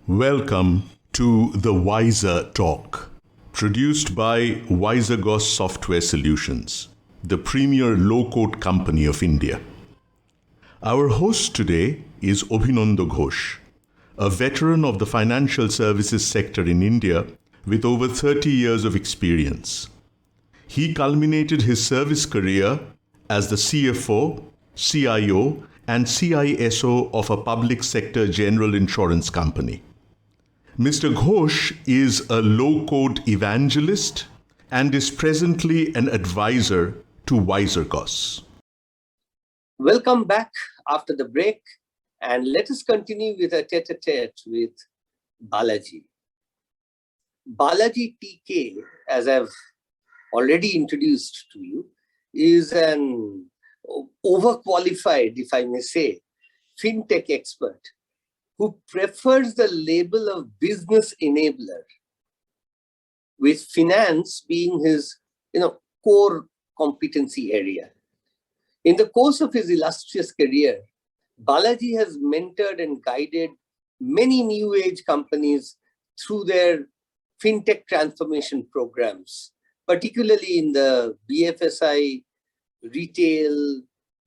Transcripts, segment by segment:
Welcome to the Wiser Talk, produced by WiserGos Software Solutions, the premier low-code company of India. Our host today is Abhinanda Ghosh, a veteran of the financial services sector in India with over 30 years of experience. He culminated his service career as the CFO, CIO, and CISO of a public sector general insurance company. Mr. Ghosh is a low-code evangelist and is presently an advisor to WiserGos. Welcome back after the break, and let us continue with a tete-a-tete with Balaji. Balaji TK, as I've already introduced to you, is an overqualified, if I may say, fintech expert who prefers the label of business enabler, with finance being his core competency area. In the course of his illustrious career, Balaji has mentored and guided many new age companies through their fintech transformation programs, particularly in the BFSI, retail,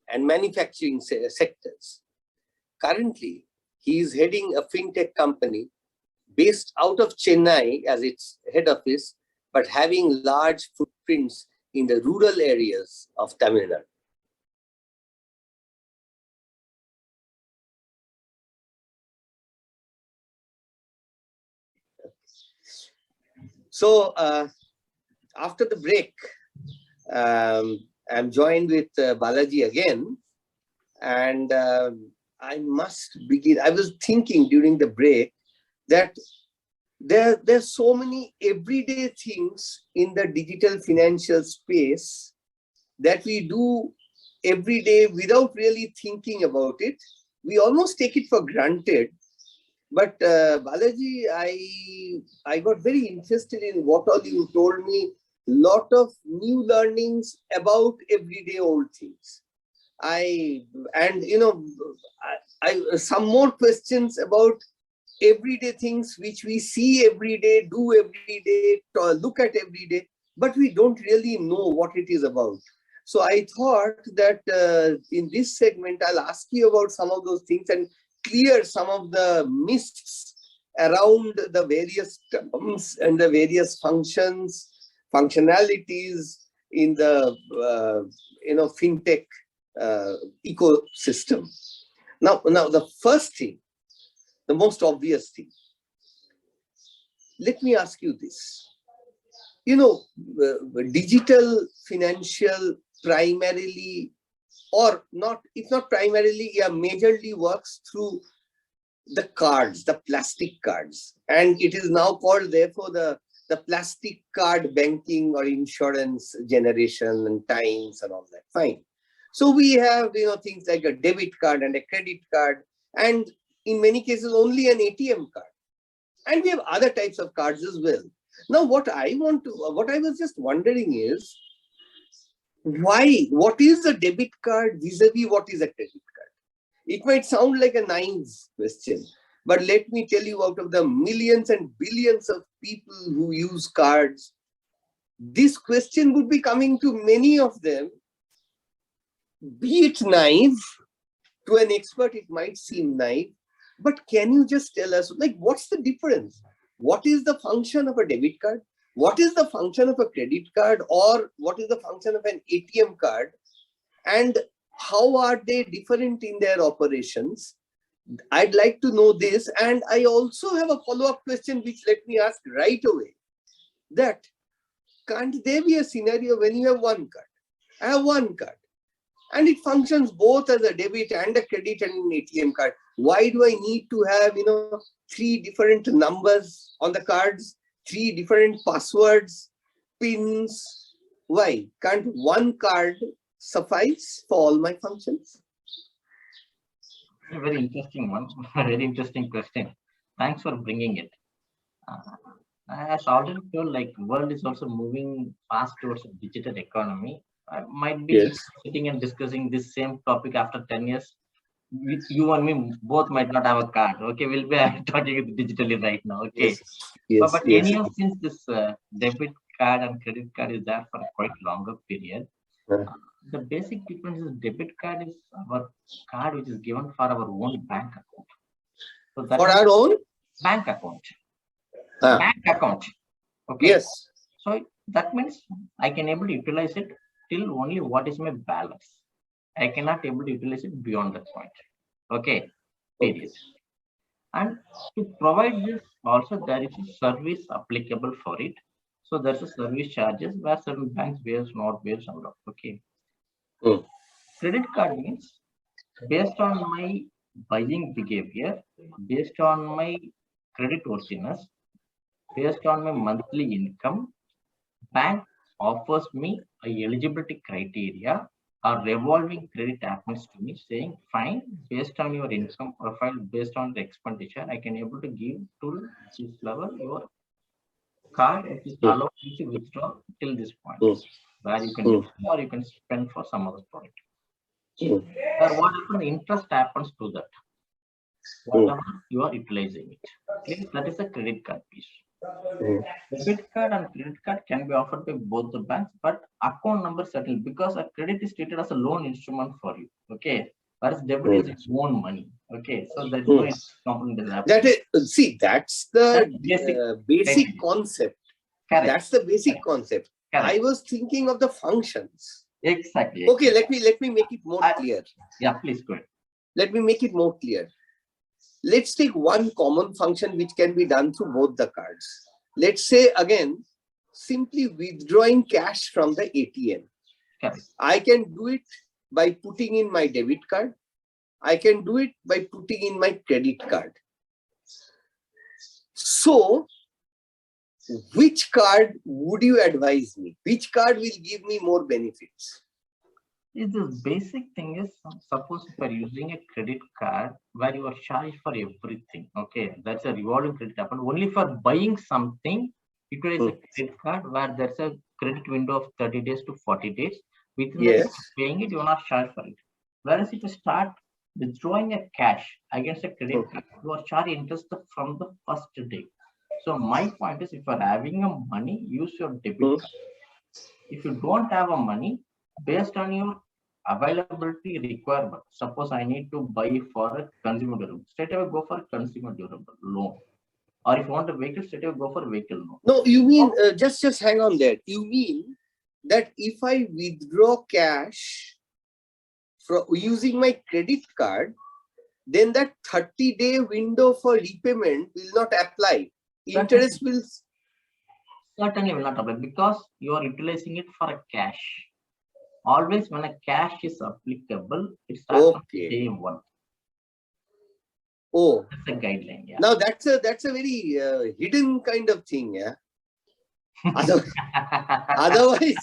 and manufacturing sectors. Currently, he is heading a fintech company based out of Chennai as its head office, but having large footprints in the rural areas of Tamil Nadu. So after the break, I'm joined with Balaji again, and I must begin. I was thinking during the break that there's so many everyday things in the digital financial space that we do every day without really thinking about it. We almost take it for granted. But Balaji, I got very interested in what all you told me. Lot of new learnings about everyday old things. Some more questions about everyday things which we see every day, do every day, look at every day, but we don't really know what it is about. So I thought that in this segment, I'll ask you about some of those things and clear some of the myths around the various terms and the various functionalities in the fintech ecosystem. Now the first thing, the most obvious thing, let me ask you this. Digital financial primarily, or not, if not primarily, majorly works through the cards, the plastic cards. And it is now called, therefore, the plastic card banking or insurance generation and times and all that. Fine. So we have, things like a debit card and a credit card, and in many cases, only an ATM card. And we have other types of cards as well. Now, what I was just wondering is, what is a debit card vis-a-vis what is a credit card? It might sound like a naive question, but let me tell you, out of the millions and billions of people who use cards, this question would be coming to many of them. Be it naive, to an expert it might seem naive, but can you just tell us, what's the difference? What is the function of a debit card? What is the function of a credit card, or what is the function of an ATM card, and how are they different in their operations? I'd like to know this. And I also have a follow-up question, which let me ask right away, that can't there be a scenario when you have one card? I have one card, and it functions both as a debit and a credit and an ATM card. Why do I need to have, 3 different numbers on the cards, 3 different passwords, pins? Why can't one card suffice for all my functions? A very interesting one, very interesting question. Thanks for bringing it. As already told, world is also moving fast towards a digital economy. I might be sitting and discussing this same topic after 10 years. you and me both might not have a card. Okay, we'll be talking digitally right now. Okay, Yes. Yes. but Yes. anyhow, since this debit card and credit card is there for a quite longer period, Uh, the basic difference is debit card is our card which is given for our own bank account. So that For means our own. bank account. Ah, Bank account. Okay. yes. So that means I can able to utilize it till only what is my balance. I cannot able to utilize it beyond that point. Okay. Period. And to provide this also there is a service applicable for it. So there's a service charges where certain banks bears not bears out of. Okay. Hmm. Credit card means based on my buying behavior, based on my credit worthiness, based on my monthly income, bank offers me a eligibility criteria or revolving credit happens to me saying, fine, based on your income profile, based on the expenditure, I can able to give to this level your card which is Hmm. allowed you to withdraw till this point, Hmm. where you can Hmm. withdraw or you can spend for some other product. Hmm. Or what happens, interest happens to that. Whatever you are utilizing it. Okay, that is a credit card piece. Hmm. Debit card and credit card can be offered by both the banks, but account number settled because a credit is treated as a loan instrument for you. Okay, whereas debit is its own money. Okay, so there's no component that That is, see, that's the That's basic basic. concept. Correct. That's the basic concept. Correct. I was thinking of the functions. Exactly. Okay, let me make it more clear. Yeah, please go ahead. Let me make it more clear. Let's take one common function which can be done through both the cards. Let's say again, simply withdrawing cash from the ATM. Correct. I can do it by putting in my debit card. I can do it by putting in my credit card. So, which card would you advise me? Which card will give me more benefits? The basic thing is, suppose if you're using a credit card where you are charged for everything, okay, that's a revolving credit card. Only for buying something, it is a credit card where there's a credit window of 30 days to 40 days. Within that, if you're paying it, you're not charged for it. Whereas if you start withdrawing a cash against a credit card, you are charged interest from the first day. So my point is, if you're having a money, use your debit card. If you don't have a money, based on your availability requirement, suppose I need to buy for a consumer durable, straight away go for a consumer durable loan. Or if you want a vehicle, straight away go for a vehicle loan. No, you mean, just hang on there. You mean that if I withdraw cash from using my credit card, then that 30-day window for repayment will not apply. Interest will certainly will not apply because you are utilizing it for a cash. Always when a cash is applicable, it starts from day one. Oh, that's a guideline. Yeah. Now that's a very hidden kind of thing. Yeah. Otherwise,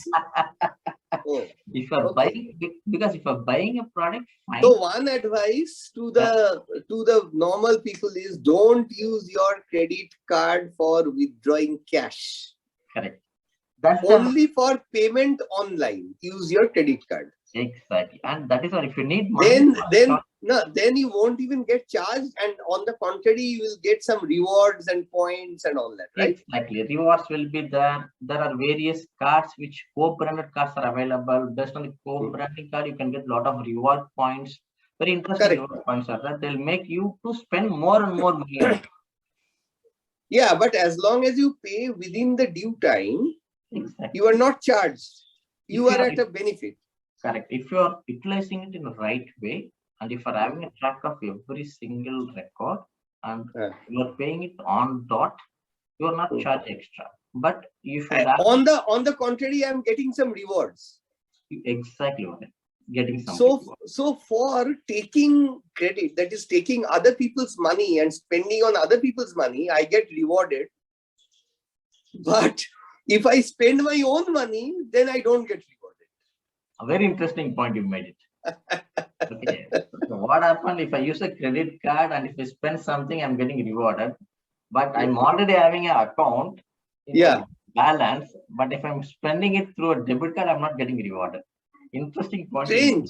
if you're buying, because if you're buying a product, fine. So one advice to the normal people is don't use your credit card for withdrawing cash. Correct. That's only for payment online. Use your credit card. Exactly, and that is why if you need money, then you won't even get charged, and on the contrary, you will get some rewards and points and all that, right? Exactly, rewards will be there. There are various cards which co-branded cards are available. Based on the co-branding card, you can get a lot of reward points. Very interesting reward points are that they'll make you to spend more and more money. Yeah, but as long as you pay within the due time, you are not charged. You are at a benefit. Correct. If you are utilizing it in the right way, and if you are having a track of every single record, and you are paying it on dot, you are not charged extra. But if you on the contrary, I am getting some rewards. Exactly, getting some. So for taking credit, that is taking other people's money and spending on other people's money, I get rewarded. But if I spend my own money, then I don't get rewarded. A very interesting point you made it. Okay. So what happened if I use a credit card and if I spend something, I'm getting rewarded, but I'm already having an account in balance. But if I'm spending it through a debit card, I'm not getting rewarded. Interesting point. Strange.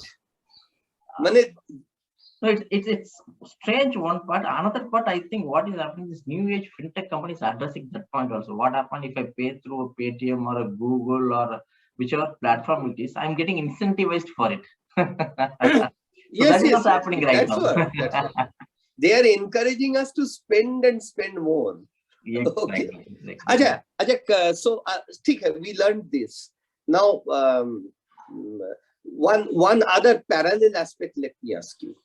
No, it's strange one part. Another part, I think what is happening, this new age fintech companies are addressing that point also. What happened if I pay through a Paytm or a Google or whichever platform it is, I'm getting incentivized for it. So Yes, that is yes, what's yes. happening right That's now. what. That's what. They are encouraging us to spend and spend more. Okay. Exactly. Acha, so ठीक है, we learned this. Now, one other parallel aspect, let me ask you.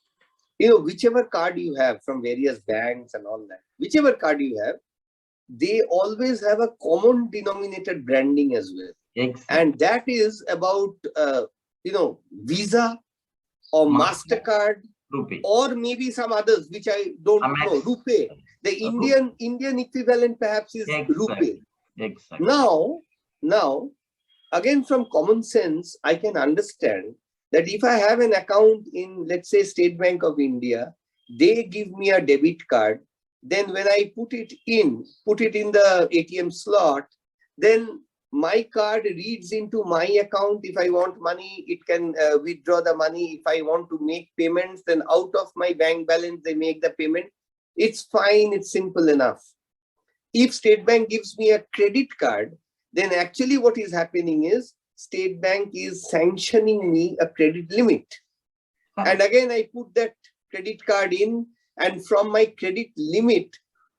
You know, whichever card you have from various banks and all that, whichever card you have, they always have a common denominator branding as well. Exactly. And that is about, Visa or MasterCard, Rupee. or maybe some others which I don't know. RuPay. The Indian equivalent perhaps is RuPay. Exactly. Now, again from common sense, I can understand that if I have an account in, let's say, State Bank of India, they give me a debit card. Then when I put it in the ATM slot, then my card reads into my account. If I want money, it can withdraw the money. If I want to make payments, then out of my bank balance, they make the payment. It's fine. It's simple enough. If State Bank gives me a credit card, then actually what is happening is State Bank is sanctioning me a credit limit. And again, I put that credit card in, and from my credit limit,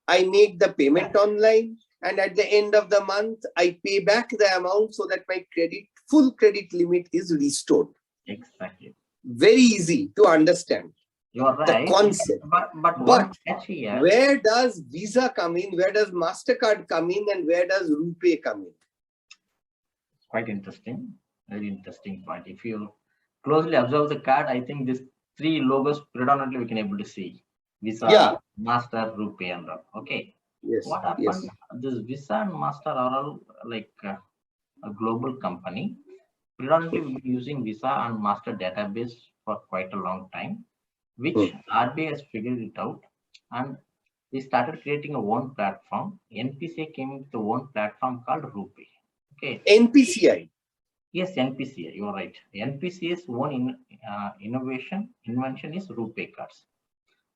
I make the payment online. And at the end of the month, I pay back the amount so that my full credit limit is restored. Exactly. Very easy to understand. You're right. The concept. But where does Visa come in? Where does MasterCard come in? And where does RuPay come in? Quite interesting. Very interesting point. If you closely observe the card, I think these three logos predominantly we can able to see. Visa, Master, RuPay, and all. Okay. Yes. What happened? Yes. This Visa and Master are all like a global company. Predominantly we've been using Visa and Master database for quite a long time, which RBI has figured it out, and we started creating a one platform. NPCI came with the one platform called RuPay. Okay. NPCI. Yes, NPCI. You're right. NPCI's one invention is RuPay cards.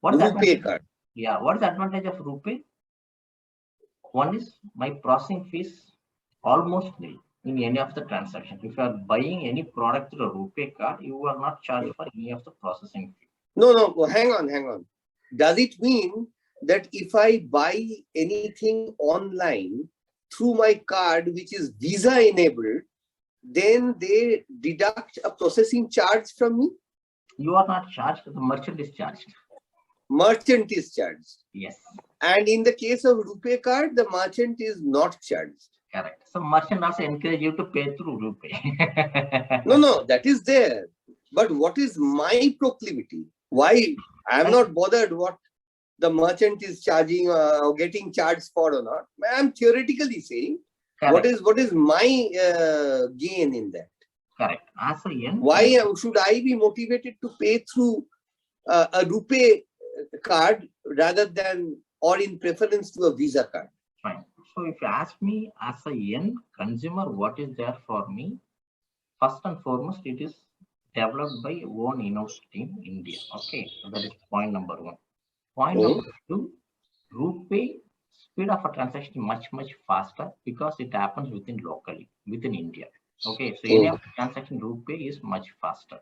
What is RuPay card? Yeah. What is the advantage of RuPay? One is my processing fees almost nil in any of the transactions. If you are buying any product through a RuPay card, you are not charged for any of the processing fee. No, hang on. Does it mean that if I buy anything online through my card, which is Visa enabled, then they deduct a processing charge from me? You are not charged, the merchant is charged. Merchant is charged. Yes. And in the case of RuPay card, the merchant is not charged. Correct. So merchant also encourage you to pay through RuPay. No, that is there. But what is my proclivity? Why? I am not bothered what the merchant is charging or getting charged for or not. I am theoretically saying, what is my gain in that? Correct. Why should I be motivated to pay through a RuPay card rather than, or in preference to a Visa card? Fine. So if you ask me as a end consumer, what is there for me? First and foremost, it is developed by one in-house team, India. Okay, so that is point number one. Point number two, RuPay speed of a transaction much faster because it happens within India. Okay, so any of the transaction RuPay is much faster.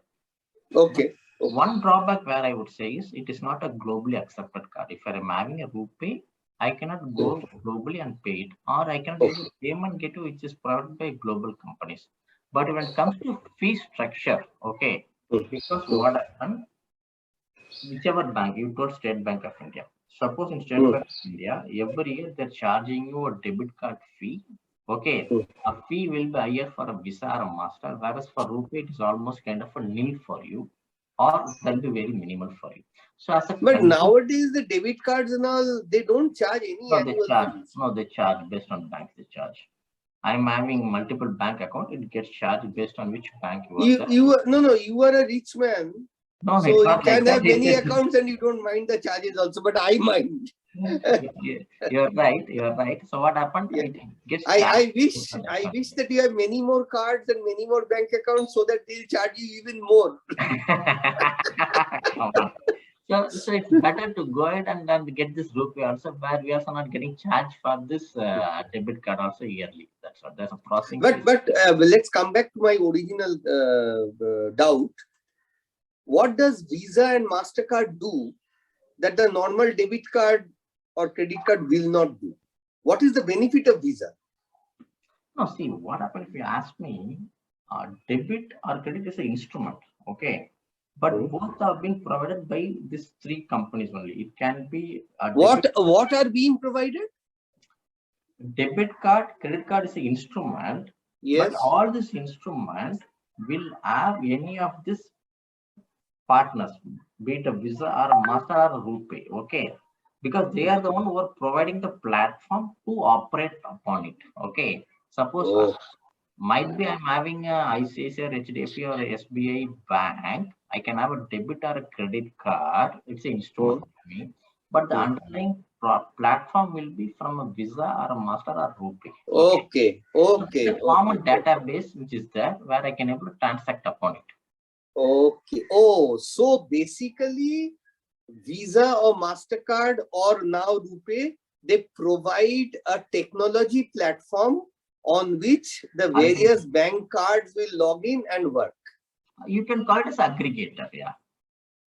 Okay. One drawback where I would say is it is not a globally accepted card. If I am having a RuPay, I cannot go globally and pay it, or I cannot use a payment gateway which is provided by global companies. But when it comes to fee structure, okay, because what happened, whichever bank, you told State Bank of India. Suppose in State Bank of India, every year they're charging you a debit card fee. Okay, a fee will be higher for a Visa or a Master, whereas for RuPay it is almost kind of a nil for you, or that will be very minimal for you. So as a but nowadays the debit cards and all, they don't charge any annual fees. No, they charge based on bank. They charge. I'm having multiple bank account. It gets charged based on which bank you are. You are a rich man. No, so you can have many accounts and you don't mind the charges also, but I mind. You're right. So what happened? Yeah. I wish that you have many more cards and many more bank accounts so that they'll charge you even more. So it's better to go ahead and get this rupee also, where we are also not getting charged for this debit card also yearly. That's what. There's a processing fees. But let's come back to my original doubt. What does Visa and MasterCard do that the normal debit card or credit card will not do? What is the benefit of Visa? No, see, what happens if you ask me, debit or credit is an instrument, okay? But both are being provided by these three companies only. It can be a what are being provided? Debit card, credit card is an instrument. Yes. But all these instruments will have any of these partners, be it a Visa or a Master or a RuPay, okay? Because they are the one who are providing the platform to operate upon it, okay? Suppose might be I'm having a ICICI or HDFC or a SBI bank, I can have a debit or a credit card, it's an instrument for me, but the underlying platform will be from a Visa or a Master or RuPay. Okay. So it's a common database which is there where I can able to transact upon it. Okay. Oh, so basically Visa or MasterCard or now RuPay, they provide a technology platform on which the various bank cards will log in and work. You can call it as aggregator, yeah.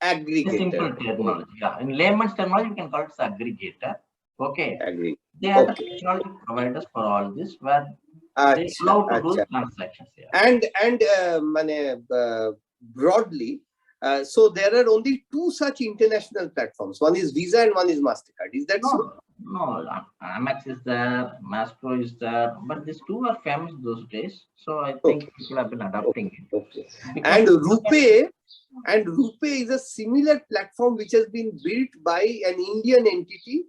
Aggregator. Simple terminology, yeah. In layman's terminology, you can call it as aggregator. Okay. Agree. They are the technology providers for all this, where they allow to do transactions. Yeah. And broadly, so there are only two such international platforms. One is Visa and one is MasterCard. Is that so? No, Amex is there, Mastro is there, but these two are famous those days. So I think people have been adopting it. Okay. And RuPay is a similar platform which has been built by an Indian entity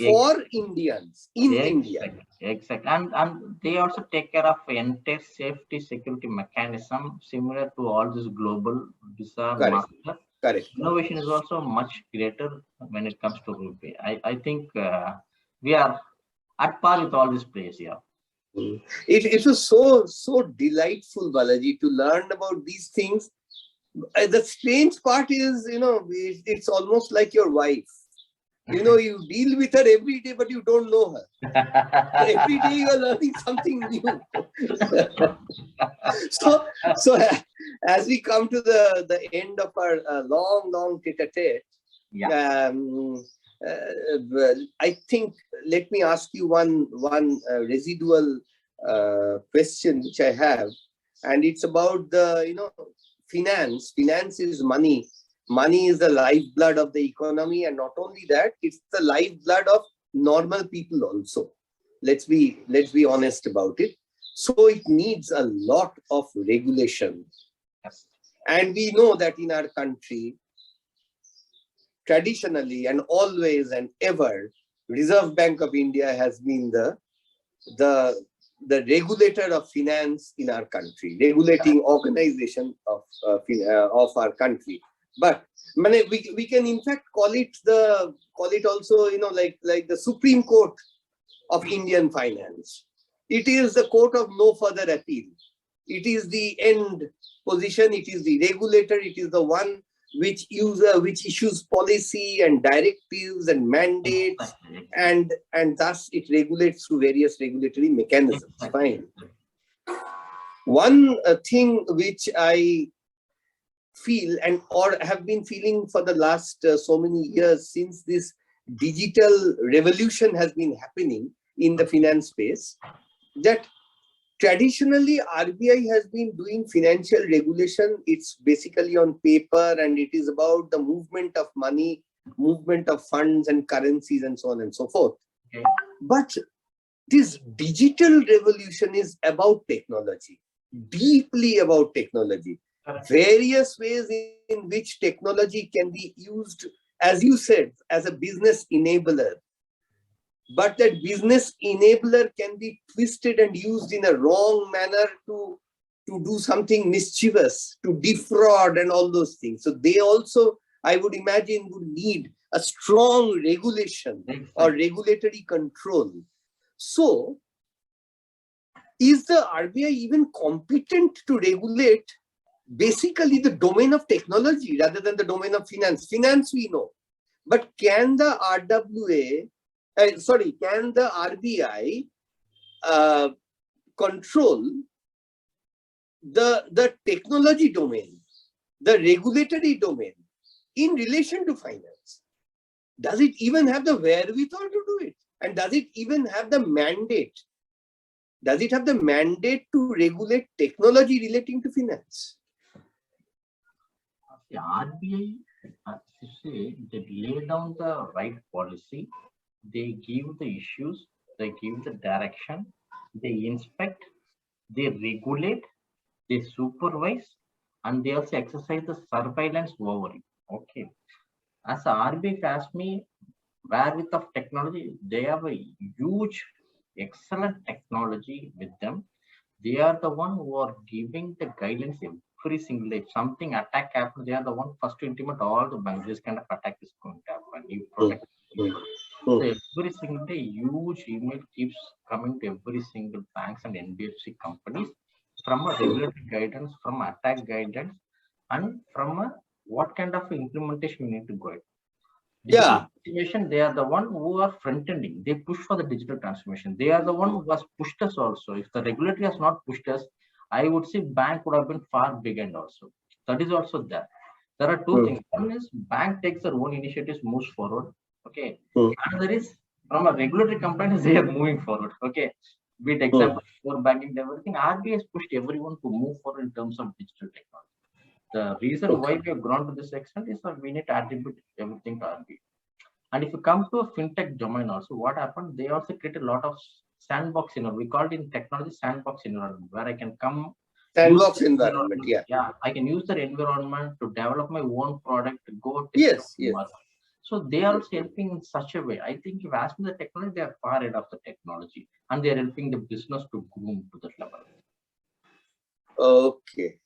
for Indians in India. Exactly. And they also take care of entire safety security mechanism similar to all this global Visa, Master. Correct. Innovation is also much greater when it comes to RuPay. I think we are at par with all these players here. It was so delightful, Balaji, to learn about these things. The strange part is, it's almost like your wife. You deal with her every day, but you don't know her. Every day you are learning something new. So as we come to the end of our long tete-a-tete, I think let me ask you one residual question which I have, and it's about the finance. Finance is money. Money is the lifeblood of the economy, and not only that, it's the lifeblood of normal people also. Let's be honest about it. So it needs a lot of regulation. And we know that in our country, traditionally and always and ever, Reserve Bank of India has been the regulator of finance in our country, regulating organization of our country. But we can in fact call it also like the Supreme Court of Indian finance. It is the court of no further appeal. It is the end position. It is the regulator. It is the one which issues policy and directives and mandates, and thus it regulates through various regulatory mechanisms. Fine. One thing which I feel or have been feeling for the last so many years, since this digital revolution has been happening in the finance space, that traditionally RBI has been doing financial regulation. It's basically on paper, and it is about the movement of money, movement of funds and currencies and so on and so forth. Okay. But this digital revolution is about technology, deeply about technology. Various ways in which technology can be used, as you said, as a business enabler. But that business enabler can be twisted and used in a wrong manner to do something mischievous, to defraud and all those things. So they also, I would imagine, would need a strong regulation or regulatory control. So is the RBI even competent to regulate basically the domain of technology rather than the domain of finance. Finance we know, but can the can the RBI control the technology domain, the regulatory domain in relation to finance? Does it even have the wherewithal to do it? And does it even have the mandate? Does it have the mandate to regulate technology relating to finance? The RBI, as you say, they lay down the right policy, they give the issues, they give the direction, they inspect, they regulate, they supervise, and they also exercise the surveillance over it. Okay. As a RBI, if you ask me, wherewith of technology, they have a huge, excellent technology with them. They are the one who are giving the guidelines every single day. If something attack happens, they are the one first to intimate all the banks. This kind of attack is going to happen. You protect. So every single day, huge email keeps coming to every single banks and NBFC companies from a regulatory guidance, from attack guidance, and from a what kind of implementation we need to go. Yeah. They are the one who are front-ending. They push for the digital transformation. They are the one who has pushed us also. If the regulator has not pushed us, I would say bank would have been far behind also. That is also there. There are two things. One is bank takes their own initiatives, moves forward. Okay. Another is from a regulatory compliance, they are moving forward. Okay. Be it example for banking and everything, RBI has pushed everyone to move forward in terms of digital technology. The reason why we have grown to this extent is that we need to attribute everything to RBI. And if you come to a fintech domain also, what happened? They also create a lot of sandbox environment. We call it in technology sandbox environment, where I can come. Sandbox environment, yeah. Yeah, I can use the environment to develop my own product, to go. Yes. So they are also helping in such a way. I think if you ask me the technology, they are far ahead of the technology, and they are helping the business to groom to that level. Okay.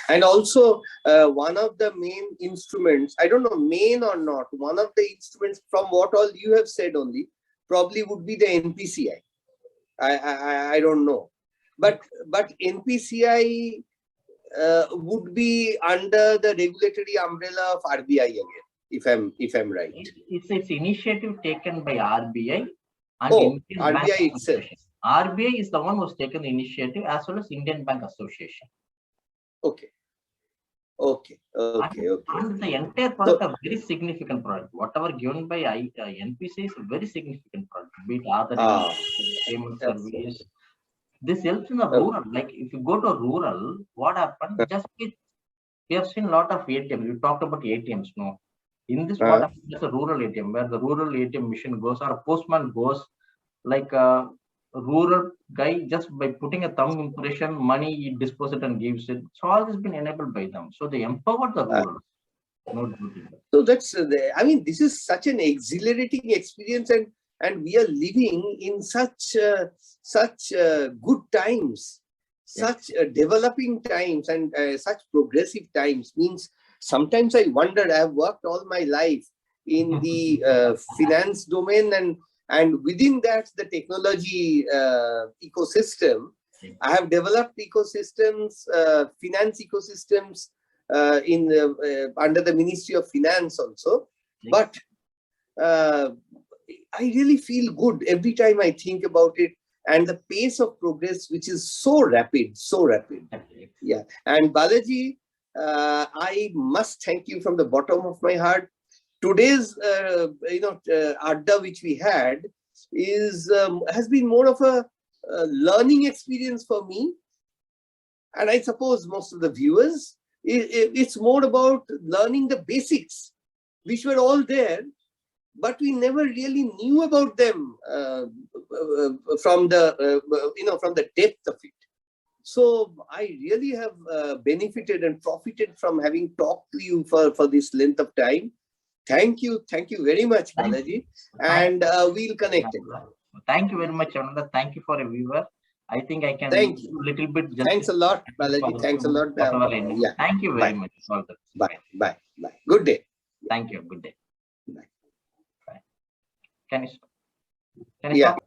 And also, one of the main instruments, I don't know, main or not, one of the instruments from what all you have said only, probably would be the NPCI. I don't know. But NPCI would be under the regulatory umbrella of RBI again, if I'm right. It's initiative taken by RBI and Indian RBI Bank itself. RBI is the one who's taken the initiative, as well as Indian Bank Association. Okay. And the entire product is a very significant product. Whatever given by NPCI is a very significant product. Be it other payment service. This helps in the rural. Like if you go to a rural, what happens? We have seen a lot of ATMs. You talked about ATMs, no? In this, what happens? There's a rural ATM where the rural ATM machine goes, or a postman goes, like a rural guy, just by putting a thumb impression, money he disposes it and gives it. So all this has been enabled by them. So they empower the rural. So that's I mean, this is such an exhilarating experience, and we are living in such good times, such developing times, and such progressive times. Means sometimes I wonder. I have worked all my life in the finance domain, and within that, the technology ecosystem. I have developed ecosystems, finance ecosystems under the Ministry of Finance also. But I really feel good every time I think about it, and the pace of progress, which is so rapid. Yeah. And Balaji, I must thank you from the bottom of my heart. Today's Adda which we had has been more of a learning experience for me, and I suppose most of the viewers. It's more about learning the basics, which were all there, but we never really knew about them from the depth of it. So I really have benefited and profited from having talked to you for this length of time. Thank you very much, Balaji, and we'll connect again. Thank you very much, Ananda. Thank you for a viewer. I think I can thank you a little bit. Thanks a lot, Balaji. Thanks a lot. Yeah. Thank you very much. Bye. Good day. Thank you. Good day. Bye. Can you stop?